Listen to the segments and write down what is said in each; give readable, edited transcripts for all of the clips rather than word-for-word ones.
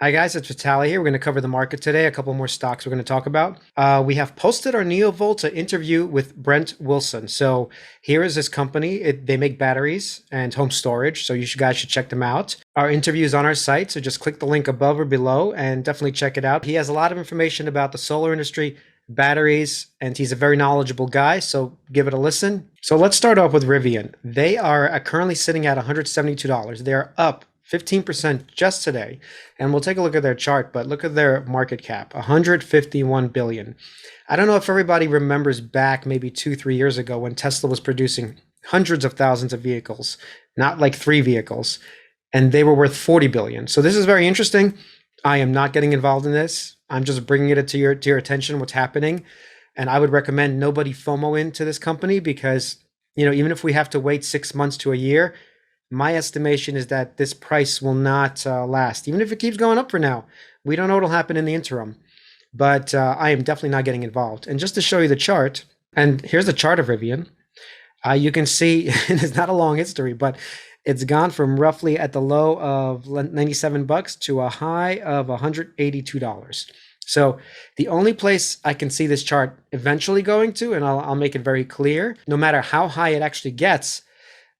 Hi guys, it's Vitaly here. We're going to cover the market today. A couple more stocks we're going to talk about. We have posted our Neovolta interview with Brent Wilson. So here is this company. They make batteries and home storage. So guys should check them out. Our interview is on our site. So just click the link above or below and definitely check it out. He has a lot of information about the solar industry, batteries, and he's a very knowledgeable guy. So give it a listen. So let's start off with Rivian. They are currently sitting at $172. They're up 15% just today. And we'll take a look at their chart, but look at their market cap, 151 billion. I don't know if everybody remembers back maybe 2, 3 years ago when Tesla was producing hundreds of thousands of vehicles, not like 3 vehicles, and they were worth 40 billion. So this is very interesting. I am not getting involved in this. I'm just bringing it to your attention, what's happening. And I would recommend nobody FOMO into this company because, even if we have to wait 6 months to a year, my estimation is that this price will not last, even if it keeps going up for now. We don't know what will happen in the interim, but I am definitely not getting involved. And just to show you the chart, and here's the chart of Rivian, you can see it's not a long history, but it's gone from roughly at the low of 97 bucks to a high of $182. So the only place I can see this chart eventually going to, and I'll make it very clear, no matter how high it actually gets,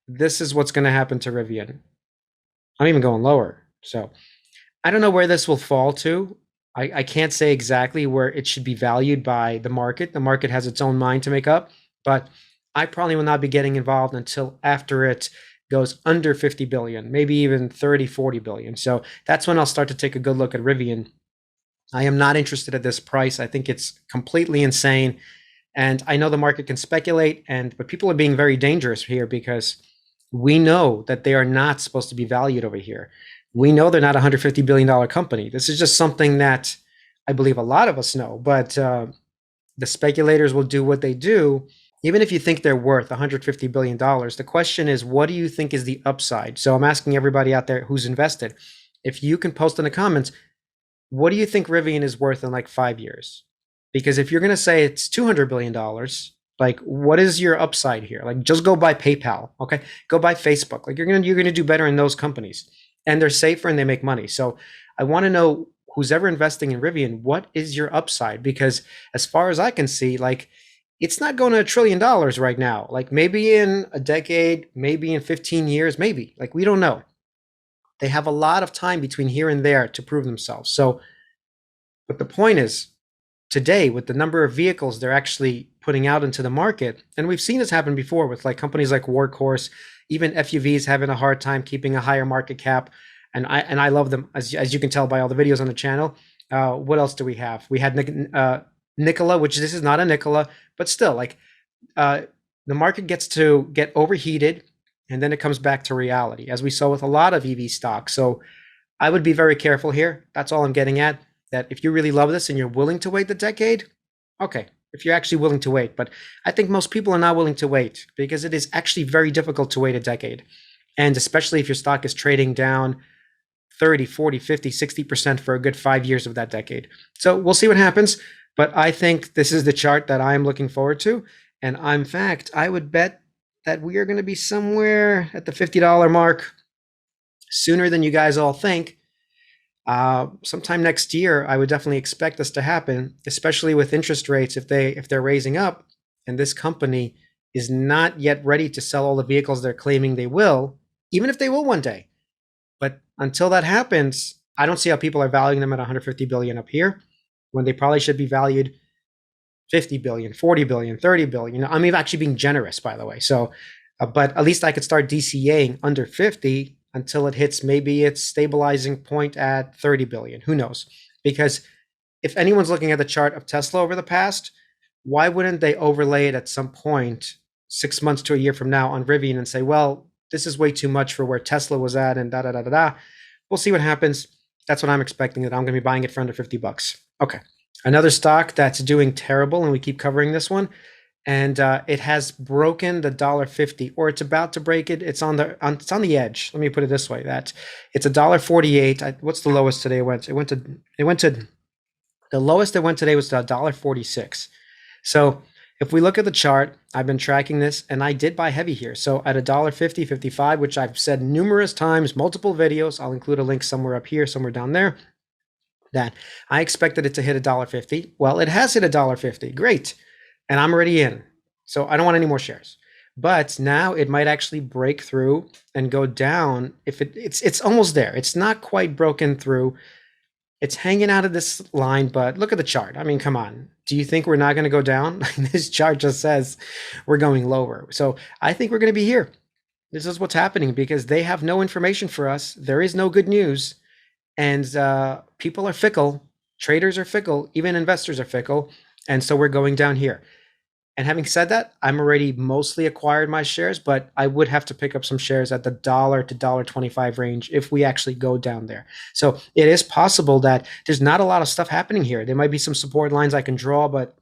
this is what's going to happen to Rivian. I'm even going lower. So I don't know where this will fall to. I can't say exactly where it should be valued by the market. The market has its own mind to make up, but I probably will not be getting involved until after it goes under 50 billion, maybe even 30, 40 billion. So that's when I'll start to take a good look at Rivian. I am not interested at this price. I think it's completely insane. And I know the market can speculate, but people are being very dangerous here because we know that they are not supposed to be valued over here. We know they're not a $150 billion company. This is just something that I believe a lot of us know, but the speculators will do what they do. Even if you think they're worth $150 billion, the question is, what do you think is the upside? So I'm asking everybody out there who's invested, if you can post in the comments, what do you think Rivian is worth in like 5 years? Because if you're going to say it's $200 billion, like, what is your upside here? Like, just go buy PayPal, okay? Go buy Facebook. Like, you're gonna do better in those companies, and they're safer and they make money. So, I want to know who's ever investing in Rivian, what is your upside? Because as far as I can see, like, it's not going to $1 trillion right now. Like, maybe in a decade, maybe in 15 years, maybe. Like, we don't know. They have a lot of time between here and there to prove themselves. So, but the point is, today, with the number of vehicles they're actually putting out into the market, and we've seen this happen before with like companies like Workhorse, even FUVs having a hard time keeping a higher market cap, and I love them, as you can tell by all the videos on the channel. What else do we have? We had Nikola, which this is not a Nikola, but still, like, the market gets to get overheated, and then it comes back to reality, as we saw with a lot of EV stocks. So I would be very careful here. That's all I'm getting at. That if you really love this and you're willing to wait the decade, okay, if you're actually willing to wait. But I think most people are not willing to wait because it is actually very difficult to wait a decade. And especially if your stock is trading down 30, 40, 50, 60% for a good 5 years of that decade. So we'll see what happens. But I think this is the chart that I'm looking forward to. And in fact, I would bet that we are going to be somewhere at the $50 mark sooner than you guys all think. Sometime next year, I would definitely expect this to happen, especially with interest rates. If they're raising up, and this company is not yet ready to sell all the vehicles they're claiming they will, even if they will one day. But until that happens, I don't see how people are valuing them at 150 billion up here when they probably should be valued 50 billion, 40 billion, 30 billion. I'm even actually being generous, by the way. So, but at least I could start DCAing under 50 until it hits maybe its stabilizing point at 30 billion. Who knows? Because if anyone's looking at the chart of Tesla over the past, why wouldn't they overlay it at some point 6 months to a year from now on Rivian and say, well, this is way too much for where Tesla was at and da da da da da. We'll see what happens. That's what I'm expecting, that I'm going to be buying it for under 50 bucks. Okay. Another stock that's doing terrible, and we keep covering this one, and it has broken the $1.50, or it's about to break it. It's on the edge. Let me put it this way: that it's $1.48. What's the lowest today? It went to the lowest it went today was $1.46. So if we look at the chart, I've been tracking this, and I did buy heavy here. So at $1.50, 55, which I've said numerous times, multiple videos. I'll include a link somewhere up here, somewhere down there. that I expected it to hit $1.50. Well, it has hit $1.50. Great. And I'm already in. So I don't want any more shares. But now it might actually break through and go down. If it's almost there. It's not quite broken through. It's hanging out of this line, but look at the chart. I mean, come on. Do you think we're not going to go down? This chart just says we're going lower. So I think we're going to be here. This is what's happening because they have no information for us. There is no good news. And people are fickle. Traders are fickle. Even investors are fickle. And so we're going down here. And having said that, I'm already mostly acquired my shares, but I would have to pick up some shares at the dollar to $1.25 range if we actually go down there. So it is possible that there's not a lot of stuff happening here. There might be some support lines I can draw, but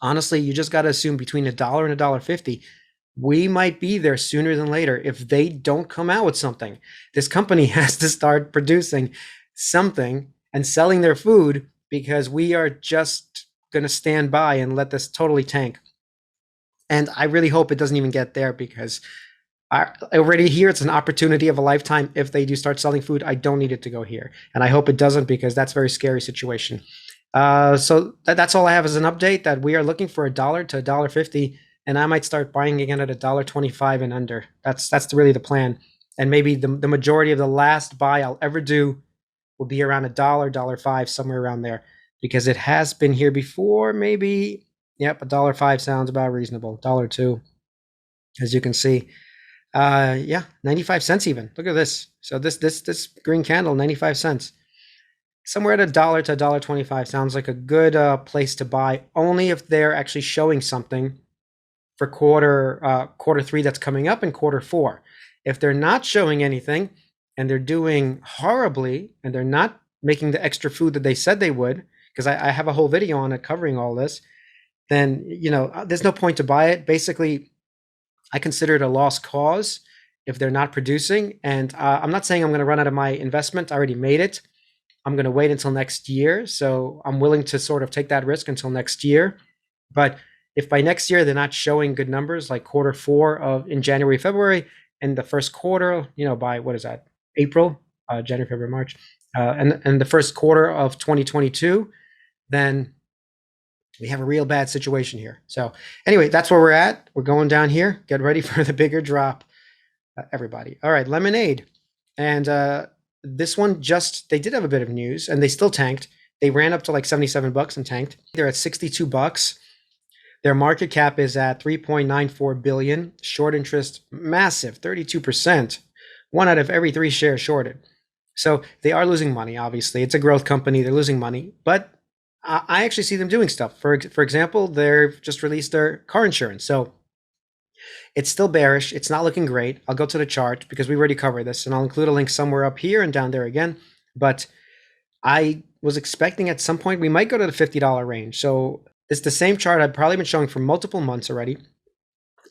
honestly, you just got to assume between $1 and $1.50, we might be there sooner than later if they don't come out with something. This company has to start producing something and selling their food because we are just going to stand by and let this totally tank. And I really hope it doesn't even get there because I already here it's an opportunity of a lifetime. If they do start selling food, I don't need it to go here. And I hope it doesn't because that's a very scary situation. So that's all I have as an update that we are looking for $1 to $1.50. And I might start buying again at $1.25 and under. That's really the plan. And maybe the majority of the last buy I'll ever do will be around $1, $1.05, somewhere around there. Because it has been here before, maybe. Yep, $1.05 sounds about reasonable. $1.02, as you can see. Yeah, 95 cents even. Look at this. So this green candle, 95 cents. Somewhere at $1 to $1.25 sounds like a good place to buy, only if they're actually showing something for quarter three that's coming up in quarter four. If they're not showing anything and they're doing horribly and they're not making the extra food that they said they would, because I have a whole video on it covering all this, then there's no point to buy it. Basically, I consider it a lost cause if they're not producing. And I'm not saying I'm going to run out of my investment. I already made it. I'm going to wait until next year. So I'm willing to sort of take that risk until next year. But if by next year they're not showing good numbers like quarter four in January, February, and the first quarter, by what is that, April, January, February, March, and the first quarter of 2022, then we have a real bad situation here. So anyway, that's where we're at. We're going down here. Get ready for the bigger drop, everybody. All right, Lemonade. And this one they did have a bit of news and they still tanked. They ran up to like $77 and tanked. They're at $62. Their market cap is at 3.94 billion. Short interest, massive, 32%. One out of every 3 shares shorted. So they are losing money, obviously. It's a growth company. They're losing money. But I actually see them doing stuff. For example, they've just released their car insurance. So it's still bearish. It's not looking great. I'll go to the chart because we already covered this, and I'll include a link somewhere up here and down there again. But I was expecting at some point we might go to the $50 range. So it's the same chart I've probably been showing for multiple months already.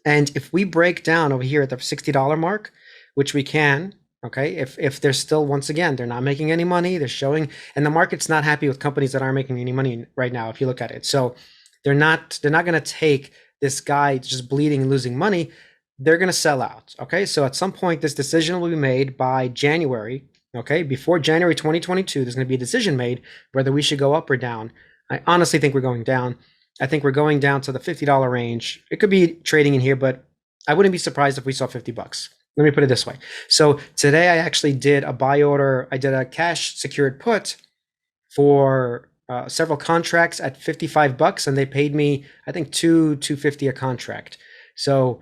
And if we break down over here at the $60 mark, which we can, okay, if they're still, once again, they're not making any money, they're showing, and the market's not happy with companies that aren't making any money right now, if you look at it. So they're not going to take this guy just bleeding and losing money. They're going to sell out. Okay. So at some point, this decision will be made by January. Okay. Before January 2022, there's going to be a decision made whether we should go up or down. I honestly think we're going down. I think we're going down to the $50 range. It could be trading in here, but I wouldn't be surprised if we saw $50. Let me put it this way. So today I actually did a buy order. I did a cash secured put for several contracts at $55, and they paid me, I think, $250 a contract. So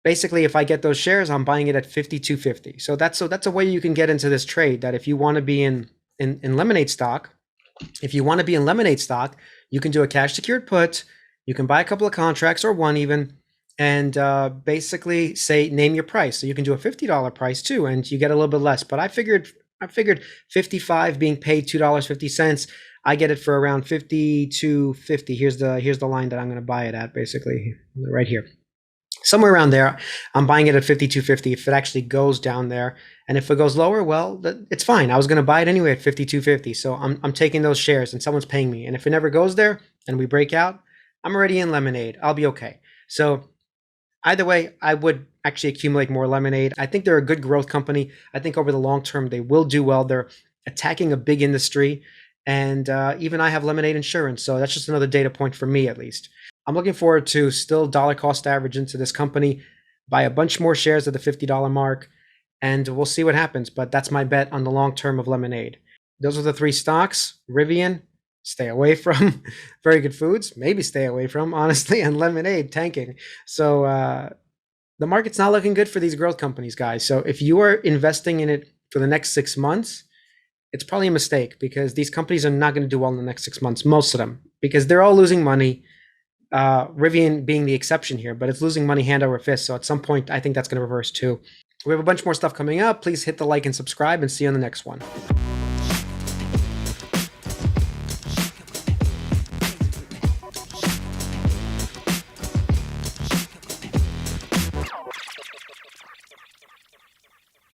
basically, if I get those shares, I'm buying it at $52.50. So that's a way you can get into this trade. That if you want to be in Lemonade stock, you can do a cash secured put. You can buy a couple of contracts or one even, and basically name your price. So you can do a $50 price too, and you get a little bit less. But I figured 55 being paid $2.50. I get it for around $52.50. Here's the line that I'm going to buy it at, basically right here. Somewhere around there, I'm buying it at $52.50 if it actually goes down there. And if it goes lower, well, it's fine. I was going to buy it anyway at $52.50. So I'm taking those shares and someone's paying me. And if it never goes there and we break out, I'm already in Lemonade. I'll be okay. So either way, I would actually accumulate more Lemonade. I think they're a good growth company. I think over the long term, they will do well. They're attacking a big industry. And even I have Lemonade insurance. So that's just another data point for me, at least. I'm looking forward to still dollar cost average into this company, buy a bunch more shares at the $50 mark, and we'll see what happens. But that's my bet on the long term of Lemonade. Those are the three stocks. Rivian, stay away from. Very Good Foods, maybe stay away from, honestly, and Lemonade tanking. So the market's not looking good for these growth companies, guys. So if you are investing in it for the next 6 months, it's probably a mistake because these companies are not going to do well in the next 6 months, most of them, because they're all losing money. Rivian being the exception here, but it's losing money hand over fist. So at some point, I think that's going to reverse too. We have a bunch more stuff coming up. Please hit the like and subscribe and see you on the next one.